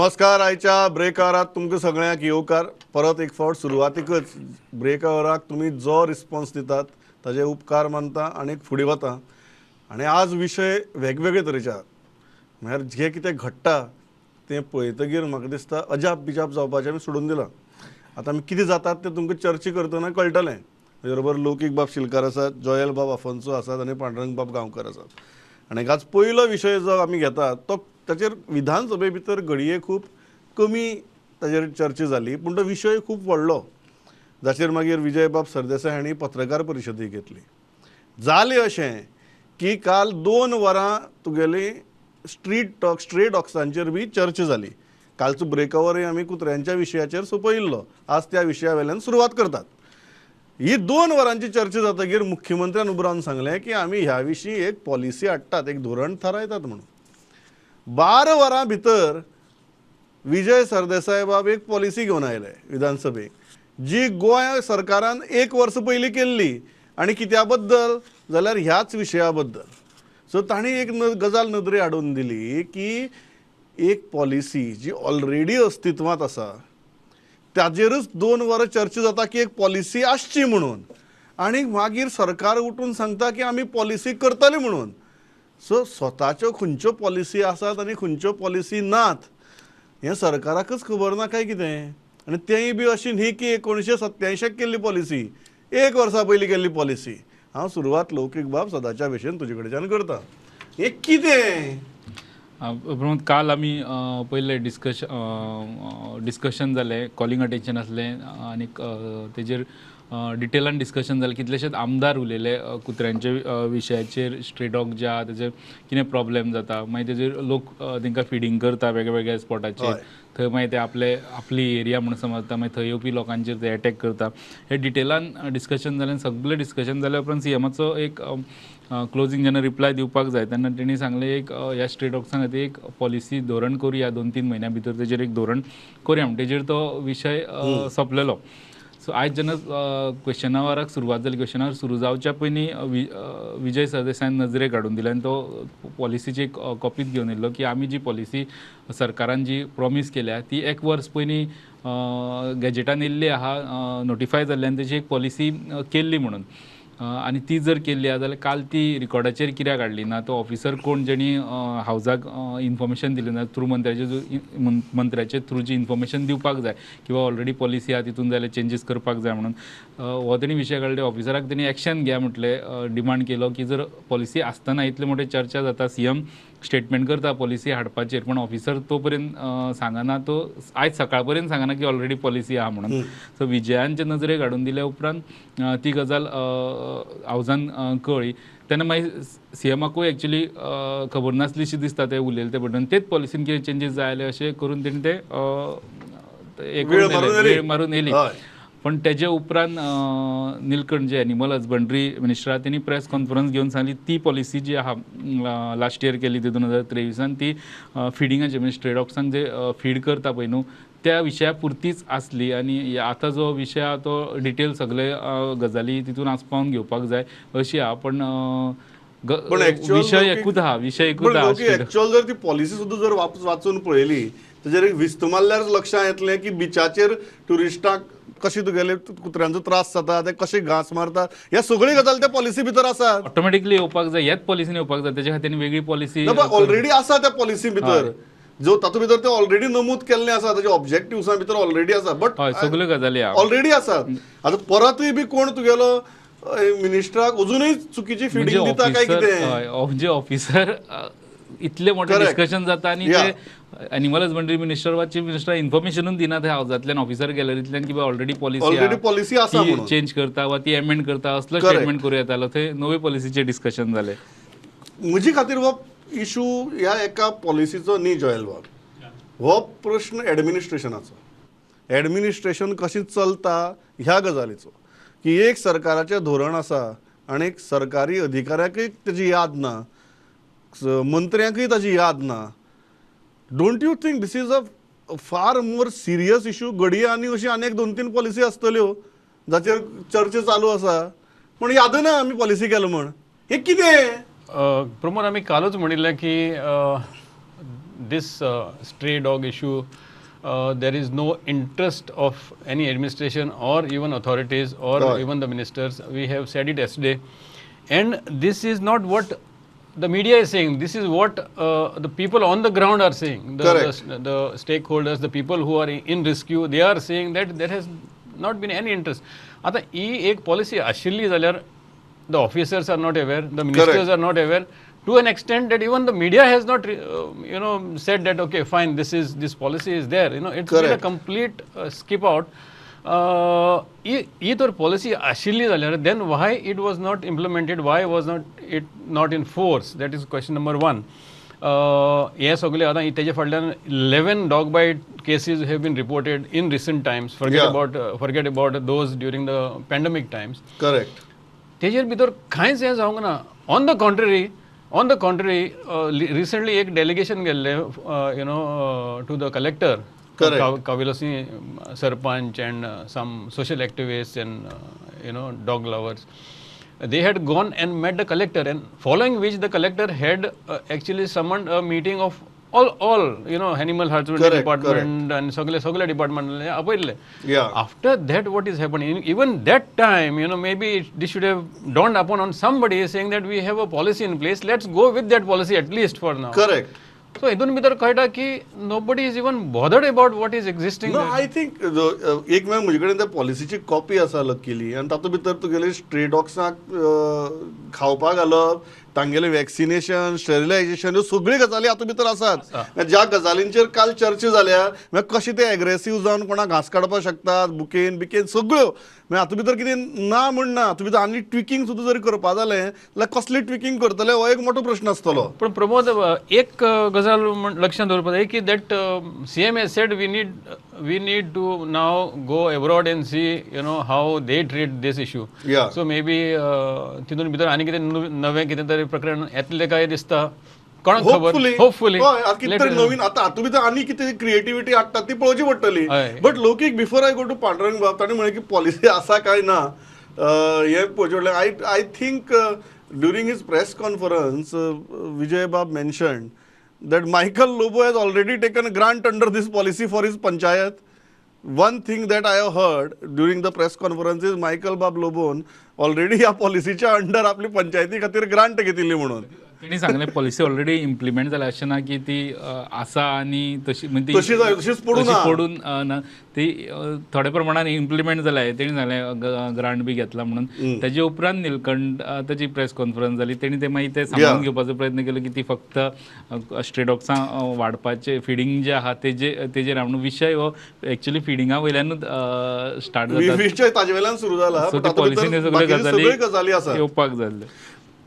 नमस्कार. आयच्या ब्रेकआवरात तुमकां सगळ्यांक येवकार. परत एक फावट सुरवातीकच ब्रेकआवराक तुम्ही जो रिस्पॉन्स दितात ताजे उपकार मानता आणि फुडें वता. आणि आज विशय वेगवेगळे तरेचे आसात. म्हळ्यार जे कितें घडटा तें पळयतकीर म्हाका दिसता अजाप बिजाप जावपाचें आमी सोडून दिलां. आतां आमी कितें जातात तें तुमकां चर्चा करतना कळटलें. म्हजे बरोबर लौकीक बाब शिलकार आसात, जॉयल बाब आफोन्सो आसात आणि पांडुरंग बाब गांवकर आसात. आणि आज पयलो विशय जो आमी घेतात तो ताचेर विधानसभे भितर घडये खूब कमी ताचेर चर्चा जाली, पूण तो विशय खूब व्हडलो, जाचेर मागीर विजय बाब सरदेसाय हांणी पत्रकार परिशदय घेतली. जालें अशें की काल 2 वरां तुगेली स्ट्रे डॉग्सांचेर बी चर्चा जाली. कालचो ब्रेकआवरय आमी कुत्र्यांच्या विशयाचेर सोंपयल्लो. आज त्या विशया वयल्यान सुरवात करतात. ही 2 वरांची चर्चा जातकीर मुख्यमंत्र्यान उबो रावन सांगलें की आमी ह्या विशीं एक पॉलिसी हाडटात, एक धोरण थारायतात म्हणून. 12 वरां भितर विजय सरदेसाय बाब एक पॉलिसी घेवन आयले विधानसभेक, जी गोंय सरकारान 1 वर्स पयलीं केल्ली. आनी कित्या बद्दल जाल्यार ह्याच विशया बद्दल. सो तांणी एक गजाल नदरे हाडून दिली की एक पॉलिसी जी ऑलरेडी अस्तित्वांत आसा ताजेरच 2 वरां चर्चा जाता की एक पॉलिसी आसची म्हणून. आनी मागीर सरकार उठून सांगता की आमी पॉलिसी करतले म्हणून. सो स्वताच्यो खंयच्यो पॉलिसी आसात आनी खंयच्यो पॉलिसी नात हें सरकाराकच खबर ना काय कितें. आनी तेंय बी अशी न्ही की 1987 केल्ली पॉलिसी, 1 वर्सा पयलीं केल्ली पॉलिसी. हांव सुरवात लौकीक बाब सदाच्या भशेन तुजे कडच्यान करता. हें कितें? प्रमोद, काल आमी पयले डिस्कशन जालें, कॉलिंग अटेन्शन आसलें आनी तेजेर डिटेलान डिस्कशन जालें. कितलेशेच आमदार उलयले कुत्र्यांच्या विशयाचेर, स्ट्रे डॉग जे आहा तेजे कितें प्रॉब्लेम जाता. मागीर तेजेर लोक तांकां फिडींग करता वेगळ्या वेगळ्या स्पॉटाचेर. थंय मागीर ते आपली एरिया म्हणून समजता, मागीर थंय येवपी लोकांचेर ते अटॅक करता. हे डिटेलान डिस्कशन जालें. सगळें डिस्कशन जाल्या उपरांत सीएमाचो एक क्लोजिंग जेन्ना रिप्लाय दिवपाक जाय तेन्ना तेणी सांगलें एक ह्या स्ट्रे डॉग्सां खातीर एक पॉलिसी धोरण करुया, 2-3 म्हयन्यां भितर तेजेर एक धोरण करुया म्हणून तेजेर तो विशय सोंपलेलो. सो आयज जेन्ना क्वेश्चनावराक सुरवात जाली, क्वेश्चनावर सुरू जावच्या पयलीं विजय सरदेसायान नजरेक हाडून दिलें आनी तो पॉलिसीची एक कॉपीच घेवन येयल्लो की आमी जी पॉलिसी सरकारान जी प्रॉमीस केल्या ती 1 वर्स पयलीं गॅजेटान येयल्ली आहा, नोटिफाय जाल्ली आनी तेजी एक पॉलिसी केल्ली म्हणून. आनी ती जर केल्ली आहा जाल्यार काल ती रिकॉर्डाचेर कित्याक हाडली ना, तो ऑफिसर कोण जेणी हावजाक इन्फॉर्मेशन दिलें ना थ्रू मंत्र्याचे थ्रू जी इन्फॉर्मेशन दिवपाक जाय किंवा ऑलरेडी पॉलिसी आहा तितून जाल्यार चेंजीस करपाक जाय म्हणून हो तेणी विशय काडले. ऑफिसराक तेणी एक्शन घ्या म्हटलें, डिमांड केलो की जर पॉलिसी आसतना इतले मोठे चर्चा जाता, सीएम स्टेटमेंट करता पॉलिसी हाडपाचेर, पण ऑफिसर तो पर्यंत सांगना, तो आयज सकाळ पर्यंत सांगना की ऑलरेडी पॉलिसी आहा म्हणून. सो विजयांचे नजरेक हाडून दिल्या उपरांत ती गजाल हावजान कळ्ळी. तेन्ना मागीर सीएमाकूय एक्चुली खबर नासलीशी दिसता ते उलयले ते बद्दल. तेच पॉलिसीन कितें चेंजीस जाय अशें करून तेणी ते वेळ मारून येयली. पण तेजे उपरांत निलकंठ जे एनिमल हजबंड्री मिनिस्टर आहा तेणी प्रेस कॉन्फरन्स घेवन सांगली ती पॉलिसी जी आहा लास्ट इयर केली 2023 ती फिडिंगाचे म्हणजे स्ट्रे डॉग्सांक जे फीड करता पळय न्हू त्या विशया पुरतीच आसली. आनी आतां जो विशय आहा तो डिटेल सगळे गजाली तितून आस्पावन घेवपाक जाय अशी आहा. पण विशय एकूच आहा. एक्चुअल जर ती पॉलिसी सुद्दां जर वाचून पळयली ताजेर एक विस्त मारल्यार लक्षांत येतलें की बिचाचेर ट्युरिस्टांक कशें तुगेले कुत्र्यांचो त्रास जाता, ते कशे घास मारतात, ह्या सगळी गजाल त्या पॉलिसी भितर आसात. ऑटोमॅटिकली येवपाक जाय, ह्याच पॉलिसीन येवपाक जाय. तेच्या खातीर वेगळी पॉलिसी ऑलरेडी आसा त्या पॉलिसी भितर, जो तातूंत भितर ते ऑलरेडी नमूद केल्लें आसा, ताचे ऑब्जेक्टिव्हसां भितर ऑलरेडी आसा. बट सगळ्यो गजाली ऑलरेडी आसात. आतां परतूय बी कोण तुगेलो मिनिस्टराक अजूनय चुकीची फिडींग दिता काय कितें. म्हणजे ऑफिसर इतले मोठे डिस्कशन जाता आनी ते एनिमल हजबंड्री मिनिस्टर वा चीफ मिनिस्टर इन्फॉर्मेशनूच दिना त्या हावजांतल्यान ऑफिसर गॅलरींतल्यान की ऑलरेडी पॉलिसी आसा म्हणून चेंज करता वा ती एमेंड करता असलो स्टेटमेंट करूं येतालो. थंय नवे पॉलिसीचेर डिस्कशन जालें. म्हजे खातीर हो इशू ह्या एका पॉलिसीचो न्ही जॉयल बाब, हो प्रश्न एडमिनिस्ट्रेशनाचो. एडमिनिस्ट्रेशन कशें चलता ह्या गजालीचो, की एक सरकाराचें धोरण आसा आनी एक सरकारी अधिकाऱ्याकय तेजी याद ना, मंत्र्यांकय ताची याद ना. Don't you think this is a फार मोर सिरियस इशू? घडये आनी अशी आनीक 2-3 पॉलिसी आसतल्यो जाचेर चर्चा चालू आसा, पण याद ना आमी पॉलिसी केलो म्हण. हें कितें? प्रमोद, आमी कालूच म्हणिल्लें की this stray dog issue, there is no interest of any administration or even authorities or even the ministers. We have said it yesterday, and this is not what the media is saying. This is what the people on the ground are saying. The stakeholders, the people who are in rescue, they are saying that there has not been any interest. आता ही एक policy आशिल्ली जाल्यार the officers are not aware, the ministers are not aware, to an extent that even the media has not said that okay fine, this policy is there. It's been a complete skip out. ही तर policy आशिल्ली जाल्यार then why it was not implemented, why was it not in force? That is question number one. हे सगळे आता तेजे फाटल्यान 11 dog bite cases have been reported in recent times. Forget about those during the pandemic times. Correct. तेजेर भितर कांयच हें जावंक ना. On the contrary, recently एक delegation गेल्ले to the collector, Kavilasi Sarpanch and some social activists and dog lovers. They had gone and met the collector, and following which the collector had actually summoned a meeting of all animal husbandry department and sagle department appointle. After that, what is happening? Even that time, maybe this should have dawned upon somebody saying that we have a policy in place. Let's go with that policy at least for now. Correct. So हितून भितर कळटा की nobody is even bothered about what is existing. No, I think एक वेळ म्हजे कडेन त्या पॉलिसीची कॉपी आसा लकीली, आनी तातूंत भितर तुगेले स्ट्रे डॉग्सांक खावपाक घालप, तांगेले वॅक्सिनेशन, स्टेरिलायझेशन, ह्यो सगळ्यो गजाली हातूंत भितर आसात. ज्या गजालींचेर काल चर्चा जाल्या, कशें ते एग्रेसीव जावन कोणाक घास काडपाक शकतात, बिकेन सगळ्यो हातूंत भितर कितें ना म्हणना. हातूंत भितर आनी ट्विकिंग सुद्दां जरी करपा जालें जाल्यार कसली ट्विकिंग करतले हो एक मोठो प्रश्न आसतलो. पण प्रमोद, एक गजाल लक्षांत दवरपाक जाय की that CM has said we need to now go abroad and see how they treat this issue. So maybe तितून भितर आनी कितें नवें कितें तरी प्रकरण येतलें काय दिसता. कोणाक खबर? होपफुली नवीन आता हातूंत भितर आनी कितें क्रिएटिव्हिटी हाडटात ती पळोवची पडटली. But Laukik before I go to Pandurang बाब, ताणें म्हळें की पॉलिसी आसा काय ना हें पळोवचें पडलें. I think during his press conference, Vijay Bab mentioned that Michael Lobo has already taken a grant under this policy for his panchayat. One thing that I have heard during the press conference is Michael Bab Lobon already ह्या पॉलिसीच्या under आपली पंचायती खातीर grant घेतिल्ली म्हणून. तेणी सांगलें policy already implement जाल्या, अशें ना की ती आसा आनी तशीच पडून ना, ती थोड्या प्रमाणात इम्प्लिमेंट जाल्या. तेणी सांगलें ग्रांट बी घेतला म्हणून. तेजे उपरांत निलकंठ ताची प्रेस कॉन्फरन्स जाली. तेणी ते मागीर ते सांगून घेवपाचो प्रयत्न केलो की ती फक्त स्ट्रे डॉग्सां वाडपाचें फिडींग जें आहा तेजेर म्हणून विशय हो एक्चुअली फिडिंगा वयल्यानूच स्टार्ट जाता, विशय ताजे वयल्यान सुरू जाला. सो ती पॉलिसीन सगळ्यो गजाली येवपाक जाल्ल्यो.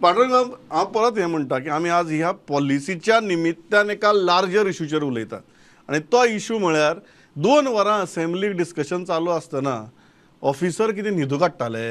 पांडुरंग, हांव परत हें म्हणटा की आमी आज ह्या पॉलिसीच्या निमित्तान एका लार्जर इशूचेर उलयतात, आनी तो इशू म्हळ्यार 2 वरां असेंब्लीक डिस्कशन चालू आसतना ऑफिसर कितें न्हिदू काडटाले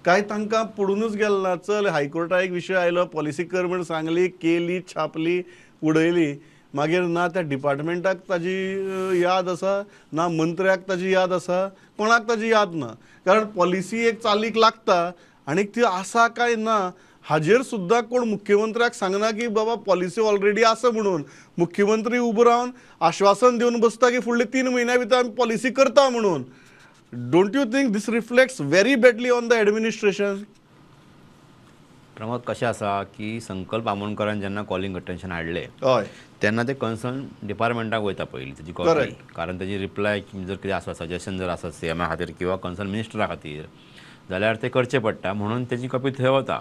काय तांकां पडूनच गेल ना. चल हायकोर्टाक एक विशय आयलो, पॉलिसी कर म्हण सांगली, केली, छापली, उडयली. मागीर ना त्या डिपार्टमेंटाक ताजी याद आसा, ना मंत्र्याक ताजी याद आसा, कोणाक ताजी याद ना. कारण पॉलिसी एक चालीक लागता आनी ती आसा काय ना हाजेर सुद्दां कोण मुख्यमंत्र्याक सांगना की बाबा पॉलिसी ऑलरेडी आसा म्हणून. मुख्यमंत्री उबो रावन आश्वासन दिवन बसता की फुडले 3 म्हयन्या भितर आमी पॉलिसी करता म्हणून. Don't you think this reflects very badly on the administration? Pramod, कशें आसा की संकल्प आमोणकरान जेन्ना कॉलिंग अटेन्शन हाडलें तेन्ना ते कन्सर्न डिपार्टमेंटाक वयता पयलीं तेजी कॉपी, कारण तेजी रिप्लाय जर कितें आसा, सजेशन जर आसा CM खातीर किंवा कन्सर्न मिनिस्टरा खातीर जाल्यार ते करचें पडटा, म्हणून तेजी कॉपी थंय वता.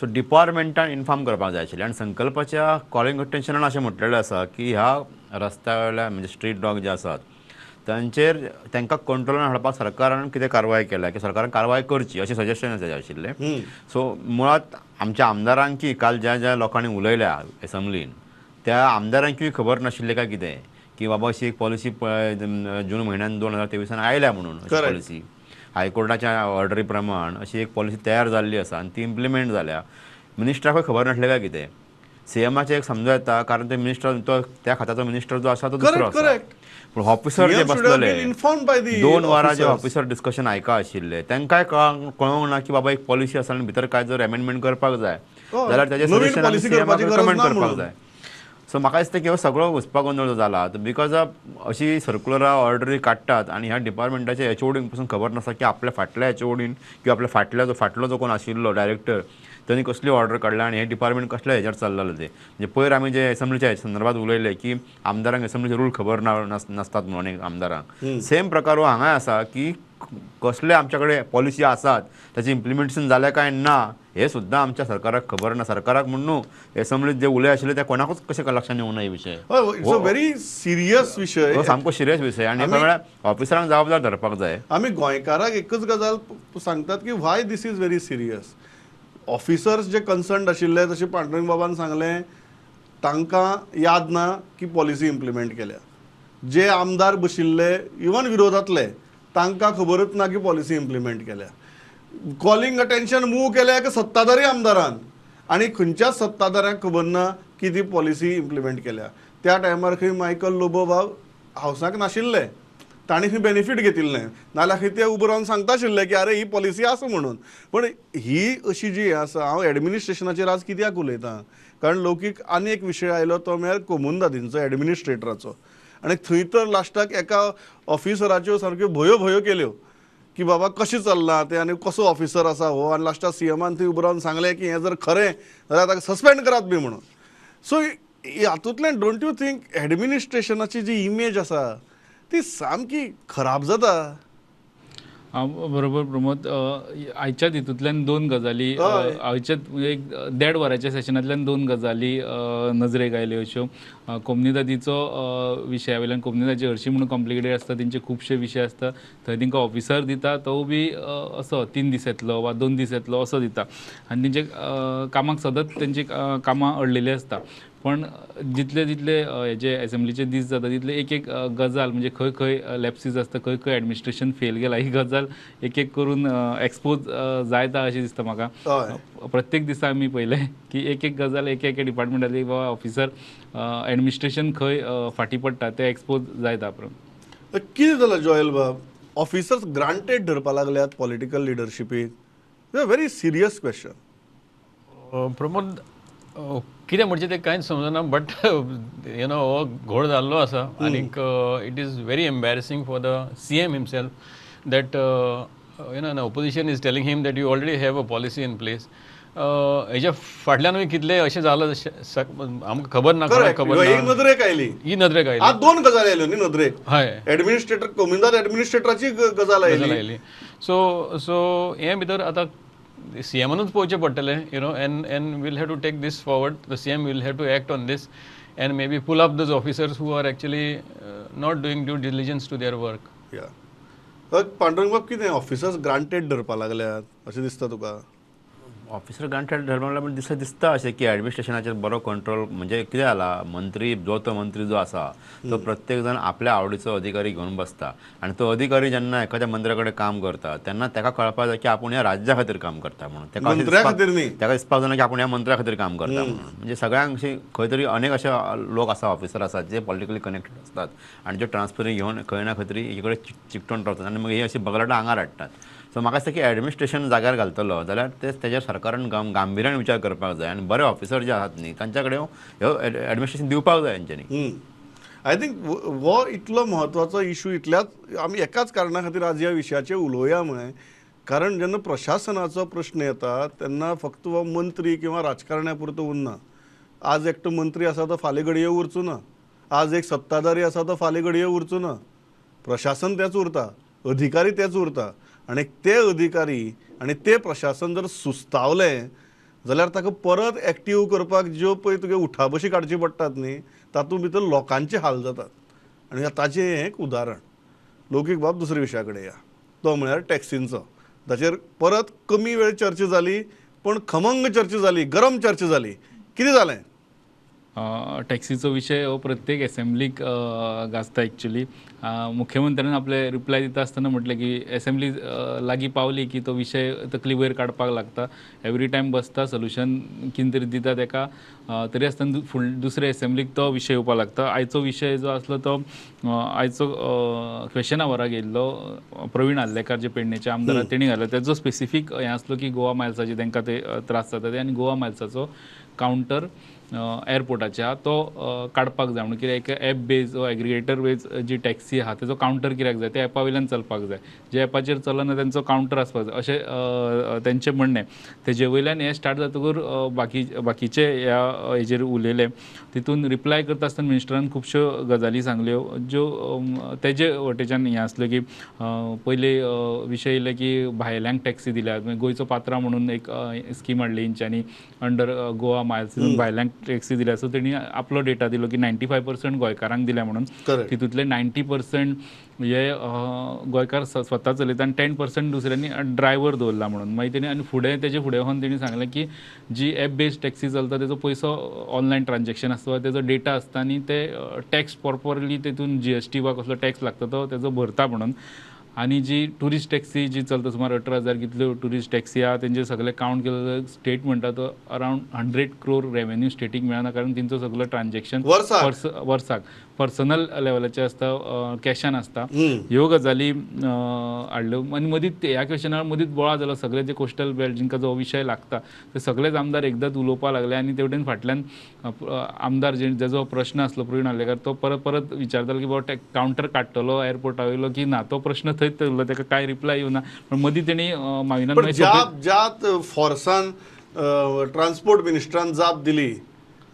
सो डिपार्टमेंटान इन्फॉर्म करपाक जाय आशिल्लें. आनी संकल्पाच्या कॉलिंग अटेन्शनान अशें म्हटलेलें आसा की ह्या रस्त्या वयल्या म्हणजे स्ट्रीट डॉग जे आसात तांकां कंट्रोलान हाडपाक सरकारान कितें कारवाय केल्या की सरकारान कारवाय करची अशें सजेशन जाय आशिल्लें. सो मुळात आमच्या आमदारांकी काल ज्या लोकांनी उलयल्या एसेंब्लीन त्या आमदारांकीय खबर नाशिल्लें काय कितें की बाबा अशी एक पॉलिसी जून म्हयन्यान 2023 आयल्या म्हणून अशी पॉलिसी हायकोर्टाच्या ऑर्डरी प्रमाण अशी एक पॉलिसी तयार जाल्ली आसा आनी ती इम्प्लिमेंट जाल्या. मिनिस्टराकूय खबर नासलें काय कितें. CMचे एक समजा येता, कारण ते मिनिस्टर तो त्या खात्याचो मिनिस्टर जो आसा तो दुसरो आसा. पूण ऑफिसर जे बसलेले 2 वरां जे ऑफिसर डिस्कशन आयका आशिल्ले तांकांय कळोंक ना की बाबा एक पॉलिसी आसा आनी भितर काय जर अमेंडमेंट करपाक जाय जाल्यार ताजे सजेशन CM कमेंट करपाक जाय. सो म्हाका दिसता की हो सगळो घुसपा गोंधळ जो जाला बिकॉज ऑफ अशी सर्क्युलरा ऑर्डरी काडटात आनी ह्या डिपार्टमेंटाच्या HOD पासून खबर नासता की आपल्या फाटल्या HODन किंवा आपल्या फाटलो जो कोण आशिल्लो डायरेक्टर त्यांनी कसली ऑर्डर काडल्या आनी हे डिपार्टमेंट कसल्या हेजेर चल्लेलो ते म्हणजे पयर आमी जे एसेंब्लीच्या संदर्भात उलयले की आमदारांक एसेंब्लीचे रूल खबर नासतात म्हणून अनेक आमदारांक सेम प्रकार हो हांगाय आसा की कसले आमच्या कडेन पॉलिसी आसात त्याचे इम्प्लिमेंटेशन जालें काय ना हे सुद्दां आमच्या सरकाराक खबर ना सरकाराक म्हणून न्हू एसेंब्लीत जे उलय आशिल्ले त्या कोणाकूच कशें लक्षात येवं ना हे विशय इट्स अ व्हेरी सिरियस विशय हो सामको सिरियस विशय आनी एका वेळार ऑफिसरांक जबाबदार धरपाक जाय आमी गोंयकाराक एकच गजाल सांगतात की व्हाय दिस इज व्हेरी सिरियस ऑफिसर्स जे कन्सर्न आशिल्ले जशें पांडुरंग बाबान सांगलें तांकां याद ना की पॉलिसी इम्प्लिमेंट केल्या जे आमदार बशिल्ले इवन विरोधातले तांकां खबरच ना की पॉलिसी इम्प्लिमेंट केल्या कॉलिंग अटेन्शन मूव केल्या एका सत्ताधारी आमदारान आनी खंयच्याच सत्ताधाऱ्यांक खबर ना की ती पॉलिसी इम्प्लिमेंट केल्या त्या टायमार खंय मायकल लोबो बाब हावसाक नाशिल्ले ताणी खंय बेनिफीट घेतिल्लें नाल्यार खंय ते उबो रावन सांगता आशिल्ले की अरे ही पॉलिसी आसा म्हणून पण ही अशी जी आसा हांव एडमिनिस्ट्रेशनाचेर आज कित्याक उलयतां कारण लौकीक आनी एक विशय आयलो तो म्हळ्यार कोमुनदादींचो एडमिनिस्ट्रेटराचो आनी थंय तर लास्टाक एका ऑफिसराच्यो सारक्यो भयो केल्यो की बाबा कशें चल्लां तें आनी कसो ऑफिसर आसा हो आनी लास्टाक CMन थंय उबो रावन सांगलें की हें जर खरें जाल्यार ताका सस्पेंड करात बी म्हणून सो हातूंतल्यान डोंट यू थिंक एडमिनिस्ट्रेशनाची जी इमेज आसा ती सामकी खराब जाता बरोबर प्रमोद आयच्या हितूंतल्यान दोन गजाली आयच्या एक 1.5 वराच्या सेशनांतल्यान दोन गजाली नजरेक आयल्यो अश्यो कोमनीदादीचो विशया वयल्यान कोमनीदादी हरशीं म्हणून कॉम्प्लिकेटेड आसता तेंचे खुबशे विशय आसता थंय तांकां ऑफिसर दिता तो बी असो 3 दीस येतलो वा 2 दीस येतलो असो दिता आनी तेंचे कामाक सतत तेंची कामां अडलेलीं आसता पण जितले हेजे एसेंब्लीचे दीस जाता तितले एक गजाल म्हणजे खंय खंय लॅप्सीस आसता खंय खंय एडमिनिस्ट्रेशन फेल गेला ही गजाल एक करून एक्सपोज जायता अशें दिसता म्हाका प्रत्येक दिसा आमी पळयलें की एक गजाल एक डिपार्टमेंटातली वा ऑफिसर एडमिनिस्ट्रेशन खंय फाटी पडटा ते एक्सपोज जायता कितें जालां जॉयल बाब ऑफिसर्स ग्रांटेड धरपा लागल्यात पॉलिटिकल लिडरशिपीक व्हेरी सिरियस क्वेश्चन प्रमोद कितें म्हणचे ते कांयच समजना बट यू नो हो घोळ जाल्लो आसा आनीक it is very embarrassing for the CM himself that you know opposition is telling him that you already have a policy in place हेच्या फाटल्यानूय कितले अशें जालां आमकां खबर ना खबर ही नदरेक आयली ही नदरेक आयली आज दोन गजाली आयल्यो न्ही नदरेक हय एडमिनिस्ट्रेटर कोमिंदाद एडमिनिस्ट्रेटराची गजाल आयली सो हे भितर आतां CMनूच पळोवचें पडटलें you know and will have to take this forward the CM will have to act on this and maybe pull up those officers who are actually not doing due diligence to their work Pandurang बाब कितें officers granted धरपा लागल्यात अशें दिसता तुका officer granted धरपा पण दिसता अशें की एडमिनिस्ट्रेशनाचेर बरो कंट्रोल म्हणजे कितें जाला मंत्री जो मंत्री जो आसा तो प्रत्येक जण आपल्या आवडीचो अधिकारी घेवन बसता आणि तो अधिकारी जेन्ना एखाद्या मंत्र्या कडेन काम करता तेन्ना ताका कळपाक जाय की आपूण ह्या राज्या खातीर काम करता म्हणून ताका दिसपाक जायना की आपूण ह्या मंत्र्या खातीर काम करता म्हणून म्हणजे सगळ्यांक अशी खंय तरी अनेक अशे लोक आसा ऑफिसर आसात जे पॉलिटिकली कनेक्टेड असतात आणि जे ट्रान्सफरी घेवन खंय ना खंय तरी हे कडेन चिकटून रावतात आणि मग ही अशी बगलाटां आंगार हाडटात सो म्हाका दिसता की एडमिनिस्ट्रेशन जाग्यार घालतलो जाल्यार तेजेर सरकारान गांभीर्यान विचार करपाक जाय आनी बरे ऑफिसर जे आसात न्ही तांच्या कडेन ह्यो एडमिनिस्ट्रेशन दिवपाक जाय हेंच्यांनी आय थिंक हो इतलो म्हत्वाचो इशू इतल्याच आमी एकाच कारणां खातीर आज ह्या विशयाचेर उलोवया म्हळें कारण जेन्ना प्रशासनाचो प्रश्न येता तेन्ना फक्त हो मंत्री किंवा राजकारण्या पुरतो उरना आज एकटो मंत्री आसा तो फाल्यां घडये उरचो ना आज एक सत्ताधारी आसा तो फाल्यां घडये उरचो ना प्रशासन तेच उरता अधिकारी तेच उरता आनी ते अधिकारी आनी ते प्रशासन जर सुस्तावलें जाल्यार ताका परत एक्टीव करपाक ज्यो पळय तुगे उठाबशी काडची पडटात न्ही तातूंत भितर लोकांचे हाल जातात आनी ताचें एक उदाहरण लौकीक बाब दुसऱ्या विशया कडेन या तो म्हळ्यार टॅक्सींचो ताचेर परत कमी वेळ चर्चा जाली पण खमंग चर्चा जाली गरम चर्चा जाली कितें जालें टॅक्सीचो विशय हो प्रत्येक एसेंब्लीक गाजता एक्चुली मुख्यमंत्र्यान आपले रिप्लाय दिता आसतना म्हटलें की एसेंब्ली लागीं पावली की तो विशय तकली वयर काडपाक लागता एवरी टायम बसता सोल्युशन कितें तरी दिता ताका तरी आसतना दुसऱ्या एसेंब्लीक तो विशय येवपाक लागता आयचो विशय जो आसलो तो आयचो क्वेश्चन आवराक येयल्लो प्रवीण आल्लेकार जे पेडणेचे आमदार तेणी घालो तेजो स्पेसिफीक हें आसलो की गोवा मायल्साचे तांकां ते त्रास जाता ते आनी गोवा मायल्साचो कावंटर एअरपोर्टाचे आहा तो काडपाक जाय म्हणून कित्याक एक एप बेज एग्रिगेटर बेज जी टॅक्सी आहा तेजो कावंटर कित्याक जाय त्या एपा वयल्यान चलपाक जाय जे एपाचेर चलना तेंचो कावंटर आसपाक जाय अशें तेंचें म्हणणें तेजे वयल्यान हें स्टार्ट जातकूर बाकीचे ह्या हेजेर उलयले तितून रिप्लाय करता आसतना मिनिस्टरान खुबश्यो गजाली सांगल्यो ज्यो तेजे वटेच्यान हें आसल्यो की पयले विशय येयले की भायल्यांक टॅक्सी दिल्यात गोंयचो पात्रा म्हणून एक स्कीम हाडली हेंच्यांनी अंडर गोवा मायल्स भायल्यांक टॅक्सी दिल्या सो तेणी आपलो डेटा दिलो की 95% गोंयकारांक दिल्या म्हणून तितूंतले 90% हे गोंयकार स्वता चलयता आनी 10% दुसऱ्यांनी ड्रायव्हर दवरला म्हणून मागीर तेणी आनी फुडें तेजे फुडें वचून तेणी सांगलें की जी एप बेस्ड टॅक्सी चलता तेजो पयसो ऑनलायन ट्रान्जॅक्शन आसता तेजो डेटा आसता आनी ते टॅक्स प्रॉपरली तेतून GST वा कसलो टॅक्स लागता तो तेजो भरता म्हणून आनी जी टुरिस्ट टॅक्सी जी चलता सुमार 18,000 कितल्यो टुरिस्ट टॅक्सी आहा तेंचे सगळे कावंट केलो स्टेट म्हणटा तो अरावंड 100 crore रेवेन्यू स्टेटीक मेळना कारण तेंचो सगळो ट्रान्जॅक्शन वर्साक पर्सनल लेवलाचे आसता कॅशान आसता ह्यो गजाली हाडल्यो आनी मदींच ह्या क्वेश्चनार मदींच बोळा जालो सगळे जे कोस्टल बेल्ट जिंकां जो विशय लागता ते सगळेच आमदार एकदांच उलोवपाक लागले आनी तेवटेन फाटल्यान आमदार जेजो प्रश्न आसलो प्रवीण आर्लेकर तो परत विचारतालो की बाबा कावंटर काडटलो एअरपोर्टा वयलो की ना तो प्रश्न थंयच उरलो ताका कांय रिप्लाय येवना पण मदीं तेणी माविनान ज्यात फोर्सान ट्रान्सपोर्ट मिनिस्टरान जाप दिली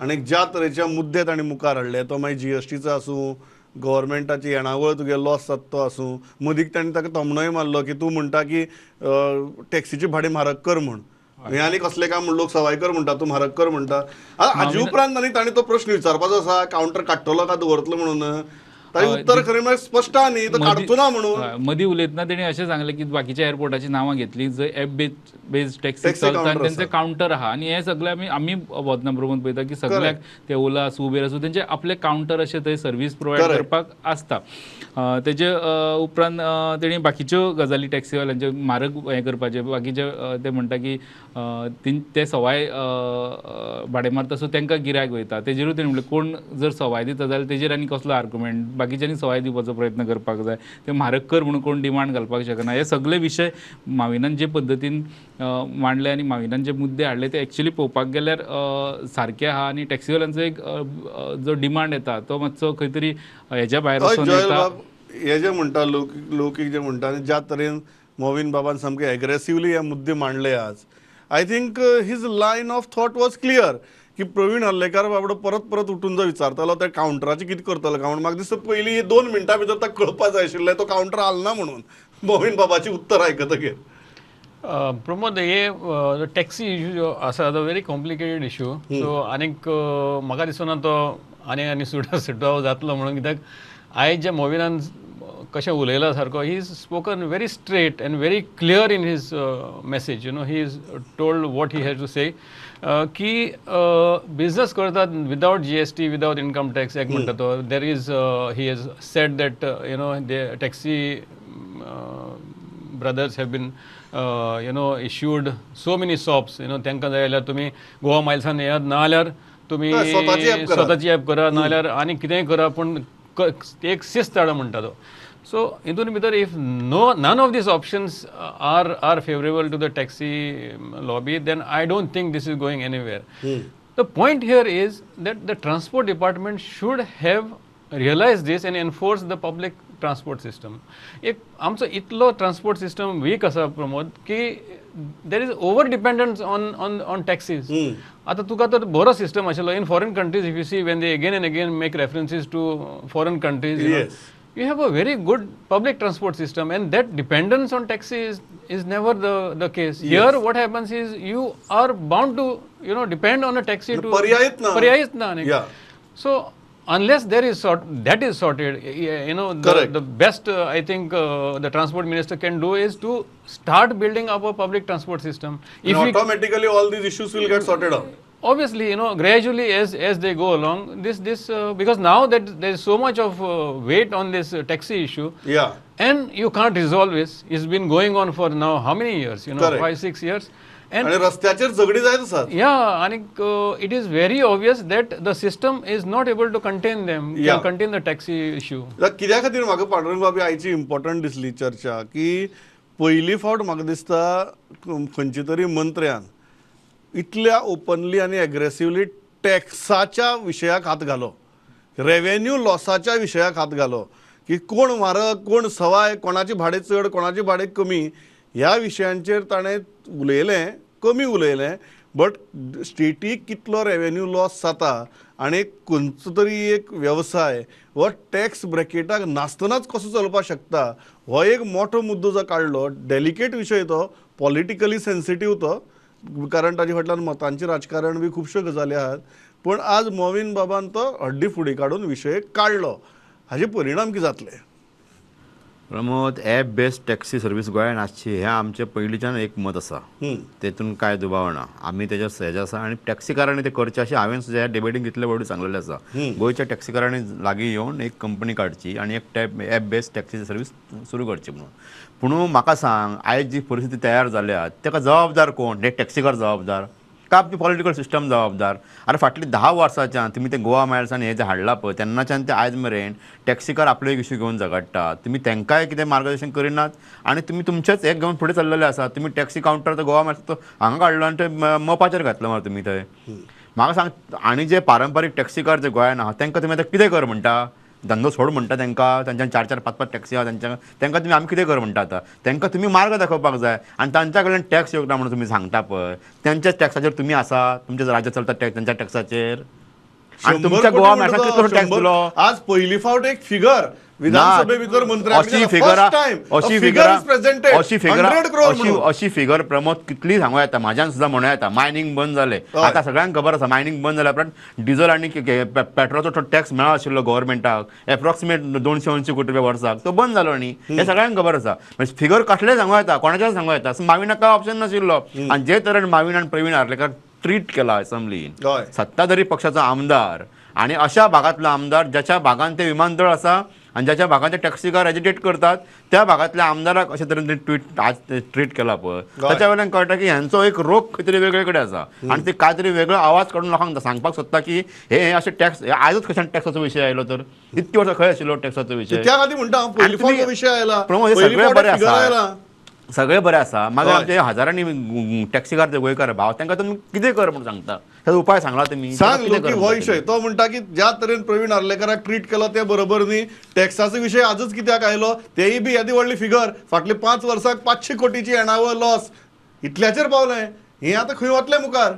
आनी ज्या तरेच्या मुद्दे ताणें मुखार हाडले तो मागीर GSTचो आसूं गव्हर्मेंटाची येणावळ तुगे लॉस जाता तो आसूं मदींच ताणें ताका तमणोय मारलो की तूं म्हणटा की टॅक्सीची भाडें म्हारग कर म्हूण हें आनी कसलें काम लोक सवाय कर म्हणटा तूं म्हारग कर म्हणटा हाजे उपरांत आनी ताणें तो प्रश्न विचारपाचो आसा कावंटर काडटलो काय दवरतलो म्हणून ताणें उत्तर खरें म्हळ्यार स्पश्ट आहा न्ही तो काडचो ना म्हणून मदीं उलयतना तेणी अशें सांगलें की बाकीच्या एअरपोर्टाची नांवां घेतली जंय एप बेस्ड टॅक्सी चलता आनी तेंचे कावंटर आहा आनी हे सगळे आमी वतना बरोबर पळयता की सगळ्याक ते ओला आसूं उबेर आसूं तेंचे आपले कावंटर अशे थंय सर्वीस प्रोवायड करपाक आसता तेजे उपरांत तेणी बाकीच्यो गजाली टॅक्सीवाल्यांचे म्हारग हें करपाचे बाकीचे ते म्हणटा की ते सवाय भाडें मारता सो तांकां गिरायक वयता तेजेरूच तेणी म्हणलें कोण जर सवाय दिता जाल्यार तेजेर आनी कसलो आर्ग्युमेंट बाकीच्यांनी सवाय दिवपाचो प्रयत्न करपाक जाय ते म्हारग कर म्हणून कोण डिमांड घालपाक शकना हे सगळे विशय माविनान जे पद्दतीन मांडले आनी माविनान जे मुद्दे हाडले ते एक्चुअली पळोवपाक गेल्यार सारके आहा आनी टॅक्सीवाल्यांचो एक जो डिमांड येता तो मातसो खंय तरी हेज्या भायर वचून येता हे जे म्हणटा लौकीक जे म्हणटा आनी ज्या तरेन मोविन बाबान सामके एग्रेसिवली हे मुद्दे मांडले आज I think his line of thought was clear की प्रवीण हल्लेकार बाबडो परत उठून जो विचारतालो त्या कावंटराचे कितें करतलो काय म्हाका दिसता पयलीं 2 मिनटां भितर ताका कळपाक जाय आशिल्लें तो कावंटर हालना म्हणून मोविन बाबाची उत्तर आयकतकीर प्रमोद हे टॅक्सी इश्यू जो आसा तो व्हेरी कॉम्प्लिकेटेड इश्यू सो आनीक म्हाका दिसना तो आनी सुटावो जातलो म्हणून कित्याक आयज जे मोविनान कशें उलयला सारको he is spoken very straight and very clear in his message he is told what he has to say की बिझनेस करतात without GST without income tax एक म्हणटा तो there is he has said that the taxi brothers have been issued so many shops तांकां जाय जाल्यार तुमी गोवा मायल्सान येयात ना जाल्यार तुमी स्वताची ॲप करा ना जाल्यार आनी कितेंय करा पूण एक शिस्त हाडा म्हणटा तो सो हितून भितर if none of these options are favorable to the taxi lobby then I don't think this is going anywhere. The point here is that the transport department should have realized this and enforced the public transport system. एक आमचो इतलो transport system weak आसा प्रमोद की there is over dependence on taxis आतां तुका तर बरो system आशिल्लो in foreign countries if you see when they again and again make references to foreign countries you have a very good public transport system and that dependence on taxi is never the case. Here what happens is you are bound to depend on a taxi to pariyayit na. So unless there is that is sorted, the best I think the transport minister can do is to start building up a public transport system. If automatically all these issues will get sorted out. Obviously, gradually as they go along, this because now that there is so much of weight on this taxi issue, and you can't resolve this. It's been going on for now how many years? 5-6 years. And रस्त्याचेर झगडी जायत आसात. And it is very obvious that the system is not able to contain them, can contain the taxi issue. कित्या खातीर म्हाका पांडुरंग बाबी आयची important दिसली चर्चा की पयली फावट म्हाका दिसता खंयची तरी मंत्र्यान इतल्या ओपनली आनी एग्रेसिवली टॅक्साच्या विशयाक हात घालो, रेव्हेन्यू लॉसाच्या विशयाक हात घालो, की कोण म्हारग कोण सवाय, कोणाची भाडे चड कोणाची भाडे कमी, ह्या विशयांचेर ताणें उलयलें, कमी उलयलें. बट स्टेटीक कितलो रेव्हेन्यू लॉस जाता आनी खंयचो तरी एक वेवसाय हो टॅक्स ब्रॅकेटाक नासतनाच कसो चलपाक शकता, हो एक मोठो मुद्दो जो काडलो. डेलिकेट विशय तो, पॉलिटिकली सेन्सिटीव तो, कारण ताजे फाटल्यान मतांचें राजकारण बी खुबश्यो गजाली आहात. पण आज मोविन बाबान तो हड्डी फुडी काडून विशय काडलो. हाचे परिणाम कितें जातले? Pramod, app based taxi service गोंयांत आसची हें आमचें पयलींच्यान एक मत आसा, तेतून कांय दुबाव ना. आमी तेजेर सहेज आसा आनी टॅक्सीकारांनी तें करचें अशें हांवें सुद्दां ह्या डिबेटीन कितले फावटी सांगलेलें आसा. गोंयच्या टॅक्सीकारांनी लागीं येवन एक कंपनी काडची आनी एक ॲप बेस्ड टॅक्सी सर्वीस सुरू करची म्हणून. पूण म्हाका सांग, आयज जी परिस्थिती तयार जाल्या ताका जबाबदार कोण? हे टॅक्सीकार जबाबदार का आमची पॉलिटिकल सिस्टम जबाबदार? आतां फाटलीं 10 वर्सांच्यान तुमी ते गोवा मायल्सान हें जें हाडलां पळय, तेन्नाच्यान ते आयज मेरेन टॅक्सीकार आपले एक इश्यू घेवन झगडटात. तुमी तांकांय कितें मार्गदर्शन करिनात आनी तुमी तुमचेच एक घेवन फुडें चल्लेले आसा. तुमी टॅक्सी कावंटर तो गोवा मायल्स तो हांगा काडलो आनी ते मोपाचेर घातलो मरे तुमी थंय. म्हाका सांग, आनी जे पारंपारीक टॅक्सीकार जे गोंयांत आहा तांकां तुमी आतां कितें कर म्हणटा? धंदो सोड म्हणटा तांकां? तांच्यान 4-4, 5-5 टॅक्सी आहा तांकां तुमी आमी कितें कर म्हणटा आतां? तांकां तुमी मार्ग दाखोवपाक जाय. आनी तांच्या कडल्यान टॅक्स येवना म्हणून तुमी सांगता पळय, त्यांच्याच टॅक्साचेर तुमी आसा? तुमचे राज्य चलता त्यांच्या टॅक्साचेर? आनी तुमच्या गोवा मायल्सान कितलो टॅक्स दिलो? आज पयली फावट एक फिगर विधानसभे भितर अशी फिगर प्रमोद कितली सांगूं येता, म्हाज्यान सुद्दां म्हणूं येता. मायनिंग बंद जालें, आतां सगळ्यांक खबर आसा मायनिंग बंद जाल्या उपरांत डिझल आनी पेट्रोलाचो तो टॅक्स मेळा आशिल्लो गव्हर्मेंटाक एप्रॉक्सिमेट 280 कोटी रुपया वर्साक, तो बंद जालो न्ही. हे सगळ्यांक खबर आसा. फिगर कसलेय सांगूं येता, कोणाचें सांगूं येता. माविनाक काय ऑप्शन नाशिल्लो. आनी जे तरेन माविन आनी प्रवीण आर्लेकर ट्रीट केला असेंब्लीन सत्ताधारी पक्षाचो आमदार आनी अशा भागांतलो आमदार ज्याच्या भागांत ते विमानतळ आसा आनी ज्याच्या भागांत ते टॅक्सीकार एजिटेट करतात, त्या भागांतल्या आमदाराक अशे तरेन ट्रीट केला पळय, ताच्या वयल्यान कळटा की हांचो एक रोग खंय तरी वेगळे कडेन आसा. आनी ते काय तरी वेगळो आवाज काडून लोकांक सांगपाक सोदता की हे अशे टॅक्स आयजूच कशान टॅक्साचो विशय आयलो. तर इतकी वर्सां खंय आशिल्लो टॅक्साचो विशय? त्या खातीर म्हणटा विशय आयला. प्रमोद, सगळे बरें आसा, सगळे बरें आसा. मागीर आमचे हजारांनी टॅक्सीकार जे गोंयकार भाव तांकां तुमी कितें कर म्हणून सांगता? ताचो उपाय सांगला तुमी? सांग की हो विशय तो म्हणटा की ज्या तरेन प्रवीण आर्लेकराक ट्रीट केलो ते बरोबर न्ही. टॅक्साचो विशय आजच कित्याक आयलो? तेय बी येदी व्हडली फिगर, फाटली 5 वर्साक 500 कोटीची येणावळ लॉस, इतल्याचेर पावलें. हें आतां खंय वतलें मुखार?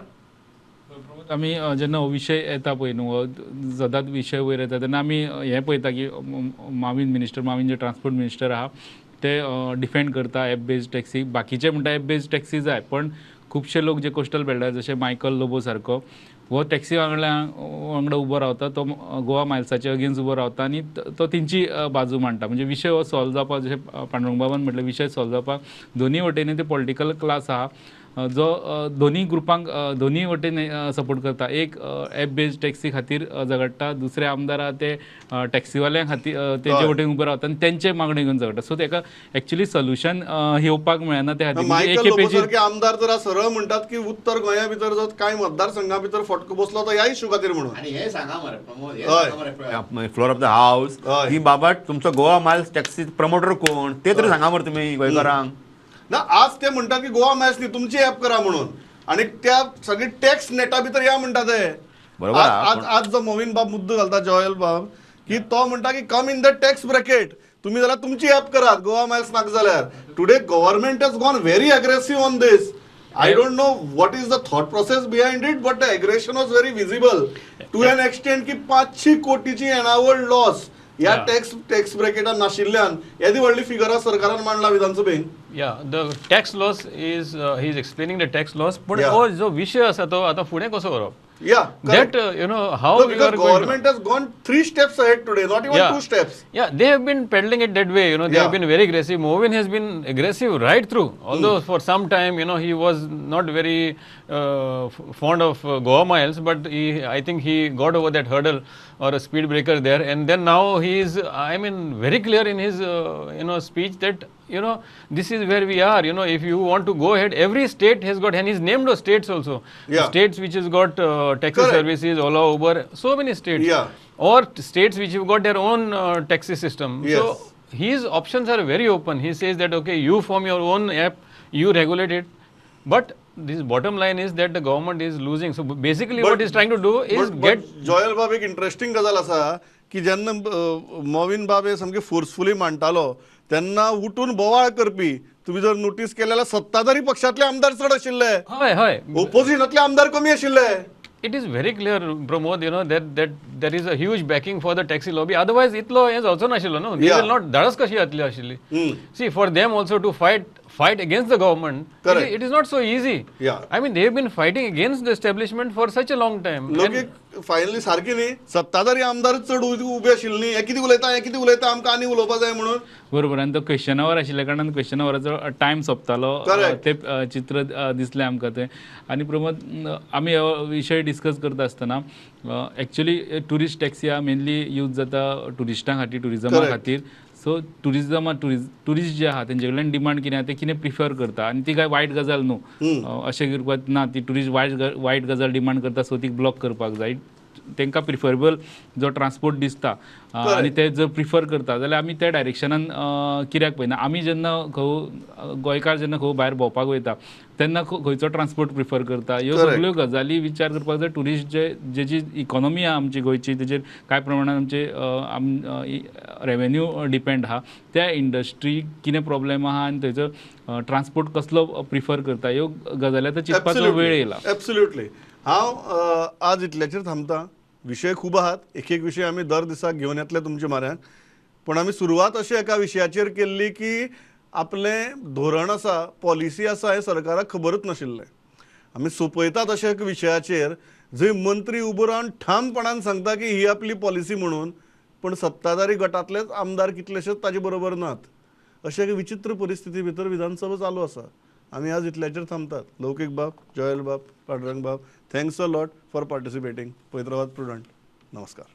आमी जेन्ना हो विशय येता पळय न्हू, सदांच विशय वयर येता तेन्ना आमी हें पळयता की माविन जे ट्रान्सपोर्ट मिनिस्टर आहा ते डिफेंड करता ॲप बेस्ड टॅक्सी. बाकीचे म्हणटा ॲप बेस्ड टॅक्सी जाय, पण खुबशे लोक जे कोस्टल बेल्टार जशे मायकल लोबो सारको हो टॅक्सी वांगडा उबो रावता, तो गोवा मायल्साच्या अगेन्स्ट उबो रावता आनी तो तेंची बाजू मांडटा. म्हणजे विशय हो सॉल्व जावपाक, जशें पांडुरंग बाबान म्हटलें, विशय सॉल्व जावपाक दोनी वटेनी ते पॉलिटिकल क्लास आहा जो दोनी ग्रुपांक दोनी वटेन सपोर्ट करता. एक ॲप बेस्ड टॅक्सी खातीर झगडटा, दुसरे आमदार आहा ते टॅक्सीवाल्यांक खातीर तेजे वटेन उबो रावता आनी तेंचे मागणी घेवन झगडटा. सो तेका एक्चुअली सोल्युशन येवपाक मेळना. त्या खातीर आमदार जर सरळ म्हणटात की उत्तर गोंया भितर जो कांय मतदारसंघा भितर फटको बसलो तो ह्या इश्यू खातीर म्हणून. आनी हे सांगा मरे Pramod, floor of the house की बाबा तुमचो गोवा मायल्स टॅक्सी प्रमोटर कोण ते तरी सांगा मरे तुमी गोंयकारांक. ना आज ते म्हणतात की गोवा मॅच न्ही तुमची ॲप करा म्हणून, आणि त्या सगळी टॅक्स नेटा भितर या म्हणटा ते. आज जो मोविन बाब मुद्दो घालता, जॉयल बाब, की तो म्हणटा की कम इन द टॅक्स ब्रॅकेट, तुम्ही जाल्यार तुमची ॲप करात, गोवा मॅच नाका जाल्यार. Today government has gone very aggressive on this. I don't know what is the thought process behind it, but the aggression was very visible to an extent की 500 कोटीची येणावळ loss या टॅक्स ब्रॅकेटान नाशिल्ल्यान येदी व्हडली फिगरां सरकारान मांडला विधानसभेन. Yeah, the tax loss is he is explaining the tax loss, but हो जो विषय आसा तो आता फुडें कसो करप? Yeah, that how no, because government has gone 3 steps ahead today, not even 2 steps. Yeah, they have been peddling it that way. They have been very aggressive. Movin has been aggressive right through. Although for some time, he was not very fond of Goa miles, but I think he got over that hurdle or a speed breaker there, and then now he is, I mean, very clear in his speech that this is where we are. If you want to go ahead, every state has got, and he's named those states also. States which has got taxi services, Ola, Uber, so many states. Or states which have got their own taxi system. So his options are very open. He says that okay, you form your own app, you regulate it, but this bottom line is that the government is losing. So basically, what he's trying to do is get. Joel बाब एक interesting गजाल आसा की जेन्ना मोविन बाब हे सामके forcefully मांडटालो तेन्ना उठून बोवाळ करपी तुम्ही जर नोटीस केलें जाल्यार सत्ताधारी पक्षांतले आमदार चड आशिल्ले, हय हय. ओपोजिशनांतले आमदार कमी आशिल्ले. It is very clear, Pramod, that there is a huge backing for the taxi lobby. Otherwise, itlo हें जावचो नाशिल्लो न्हू. They will not धाडस कशी जातली आशिल्ली. See, for them also to fight against the government, it is not so easy. Yeah. I mean, they have been fighting against the establishment for such a long time. लोक finally सारकी न्ही, सत्ताधारी आमदार चड उबे आशिल्ले न्ही, हे कितें उलयता आमकां आनी उलोवपा जाय म्हणून. बरोबर. आनी तो क्वेश्चन आवर आशिल्ल्या कारणान क्वेश्चन आवराचो टायम सोंपतालो ते चित्र दिसलें आमकां तें. आनी प्रमोद, आमी हो विशय डिस्कस करता आसतना actually tourist taxi mainly use जाता टुरिस्टां खातीर, टुरिजमा खातीर. सो टुरिस्ट जे आहा तेंचे कडल्यान डिमांड कितें आहा ते कितें प्रिफर करता आनी ती काय वायट गजाल न्हू. अशें करपाक ना, ती टुरिस्ट वायट गजाल डिमांड करता सो ती ब्लॉक करपाक जाय. तांकां प्रिफरेबल जो ट्रान्सपोर्ट दिसता आनी ते जर प्रिफर करता जाल्यार आमी त्या डायरेक्शनान कित्याक पळयना. आमी जेन्ना गोंयकार जेन्ना खंय भायर भोंवपाक वयता तेन्ना खंयचो ट्रान्सपोर्ट प्रिफर करता, ह्यो सगळ्यो गजाली विचार करपाक जाय. टुरिस्ट जेची इकॉनॉमी आहा आमची गोंयची तेजेर कांय प्रमाणान आमचे रेवेन्यू डिपेंड आहा. त्या इंडस्ट्री कितें प्रॉब्लेम आहा आनी थंयचो ट्रान्सपोर्ट कसलो प्रिफर करता, ह्यो गजाली आतां चिंतपाचो वेळ येयला. एब्सोल्युटली. हांव आज इतल्याचेर थांबता. विशय खूब आहात, एक विशय आमी दर दिसाक घेवन येतले तुमच्या म्हऱ्यांत. पण आमी सुरवात अशी एका विशयाचेर केल्ली की आपलें धोरण आसा, पॉलिसी आसा, हें सरकाराक खबरूच नाशिल्लें. आमी सोंपयतात अशा एक विशयाचेर जंय मंत्री उबो रावन ठामपणान सांगता की ही आपली पॉलिसी म्हणून, पण सत्ताधारी गटांतलेच आमदार कितलेशेच ताजे बरोबर नात. अशे एक विचित्र परिस्थिती भितर विधानसभा चालू आसा. आमी आज इतल्याचेर थांबतात. लौकीक बाब, जॉयल बाब, पांडुरंग बाब, थँक्स अ लॉट फॉर पार्टिसिपेटींग. पळयत रावात प्रुडंट. नमस्कार.